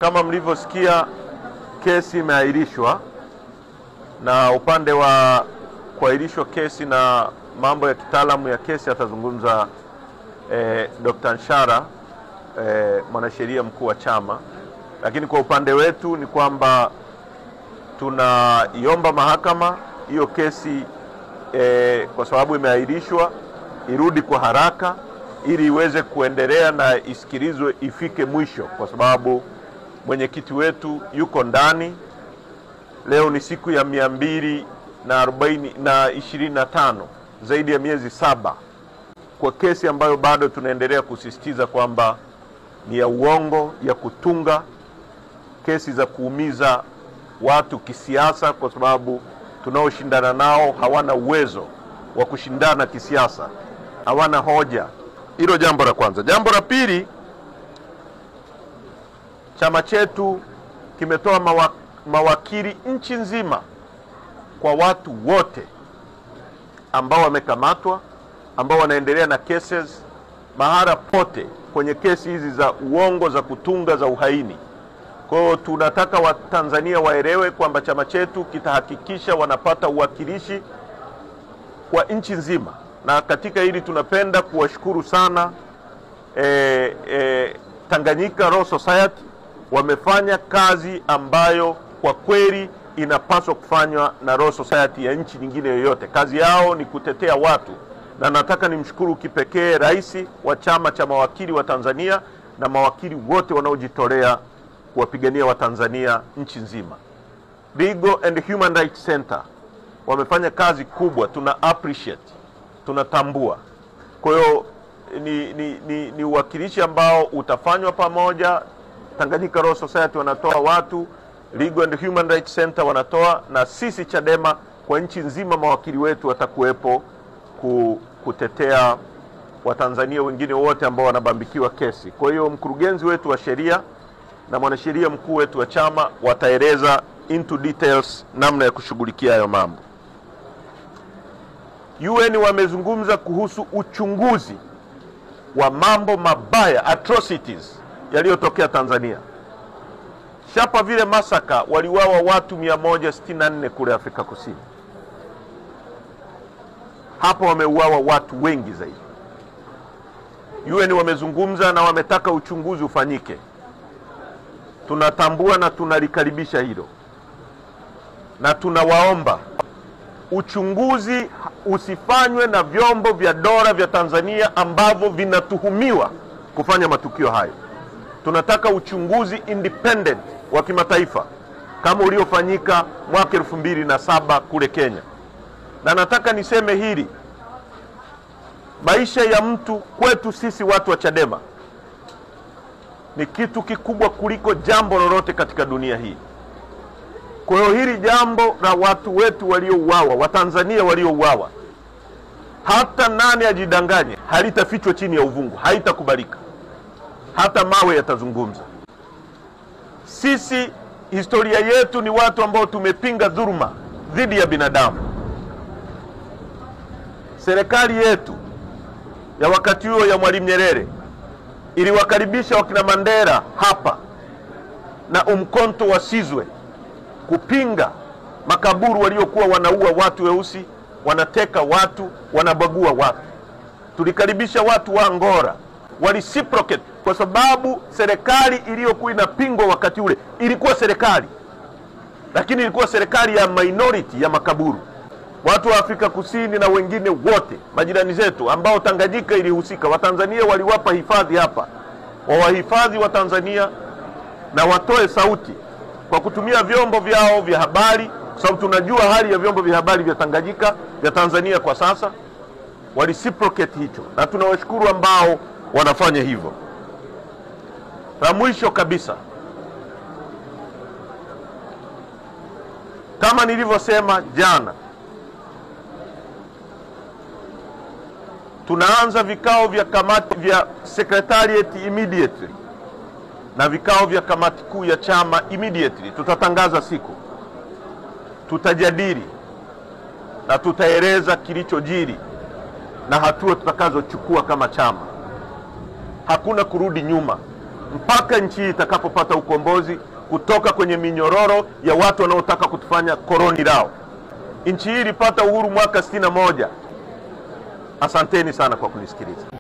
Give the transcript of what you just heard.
Kama mlivyosikia, kesi imeahirishwa, na upande wa kuahirishwa kesi na mambo ya kitaalamu ya kesi atazungumza Dr. Nshara, mwanasheria mkuu wa chama. Lakini kwa upande wetu ni kwamba tunaiomba mahakama hiyo kesi kwa sababu imeahirishwa irudi kwa haraka ili iweze kuendelea na isikilizwe ifike mwisho, kwa sababu mwenyekiti wetu yuko ndani. Leo ni siku ya 225, zaidi ya miezi 7 kwa kesi ambayo bado tunaendelea kusisitiza kwamba ni ya uongo, ya kutunga, kesi za kuumiza watu kisiasa, kwa sababu tunaoshindana nao hawana uwezo wa kushindana kisiasa, hawana hoja. Hilo jambo la kwanza. Jambo la pili, chama chetu kimetoa mawakili nchi nzima kwa watu wote ambao wamekamatwa, ambao wanaendelea na cases mahala pote kwenye kesi hizi za uongo, za kutunga, za uhaini. Kwa hiyo tunataka Watanzania waelewe kwamba chama chetu kitahakikisha wanapata uwakilishi kwa nchi nzima, na katika hili tunapenda kuwashukuru sana Tanganyika Law Society. Wamefanya kazi ambayo kwa kweli inapaswa kufanywa na Law Society ya nchi nyingine yoyote. Kazi yao ni kutetea watu, na nataka nimshukuru kipekee rais wa chama cha mawakili wa Tanzania na mawakili wote wanaojitolea kuwapigania Watanzania nchi nzima. Legal and Human Rights Center wamefanya kazi kubwa, tuna appreciate, tunatambua. Kwa hiyo ni uwakilishi ambao utafanywa pamoja. Tanganyika Law Society wanatoa watu, Legal and Human Rights Center wanatoa, na sisi Chadema kwa nchi nzima mawakili wetu watakuwepo kutetea Watanzania wengine wote ambao wanabambikiwa kesi. Kwa hiyo mkurugenzi wetu wa sheria na mwanasheria mkuu wetu wa chama wataeleza into details namna ya kushughulikia hayo mambo. UN wamezungumza kuhusu uchunguzi wa mambo mabaya, atrocities yaliyotokea Tanzania. Shapa vile masaka waliuawa watu 164 kule Afrika Kusini. Hapo wameuawa watu wengi zaidi. UN wamezungumza na wametaka uchunguzi ufanyike. Tunatambua na tunalikaribisha hilo, na tunawaomba uchunguzi usifanywe na vyombo vya dola vya Tanzania ambavyo vinatuhumiwa kufanya matukio hayo. Tunataka uchunguzi independent wa kimataifa kama uliofanyika mwaka 2007 kule Kenya. Na nataka niseme hili, maisha ya mtu kwetu sisi watu wa Chadema ni kitu kikubwa kuliko jambo lolote katika dunia hii. Kwa hiyo hili jambo la watu wetu waliouawa, Watanzania waliouawa, hata nani ajidanganye, halitafichwa chini ya uvungu, haitakubalika. Hata mawe yatazungumza. Sisi historia yetu ni watu ambao tumepinga dhuluma dhidi ya binadamu. Serikali yetu ya wakati huo ya Mwalimu Nyerere iliwakaribisha wakina Mandela hapa na Umkhonto wa Sizwe kupinga makaburu waliokuwa wanaua watu weusi, wanateka watu, wanabagua watu. Tulikaribisha watu wa Angola, walireciprocate, kwa sababu serikali iliyokuwa inapingwa wakati ule ilikuwa serikali, lakini ilikuwa serikali ya minority ya makaburu. Watu wa Afrika Kusini na wengine wote majirani zetu ambao Tanganyika ilihusika, Watanzania waliwapa hifadhi hapa, wawahifadhi wa Tanzania na watoe sauti kwa kutumia vyombo vyao vya habari, kwa sababu tunajua hali ya vyombo vya habari vya Tanganyika vya Tanzania kwa sasa. Walireciprocate hicho, na tunawashukuru ambao wanafanya hivyo. Na mwisho kabisa, kama nilivyosema jana, tunaanza vikao vya kamati vya secretariat immediately na vikao vya kamati kuu ya chama immediately. Tutatangaza siku, tutajadili na tutaeleza kilichojiri na hatua tutakazochukua kama chama. Hakuna kurudi nyuma. mpaka nchi hii itakapopata ukombozi kutoka kwenye minyororo ya watu wanaotaka kutufanya koloni lao. Nchi hii ilipata uhuru mwaka 61. Asanteni sana kwa kunisikiliza.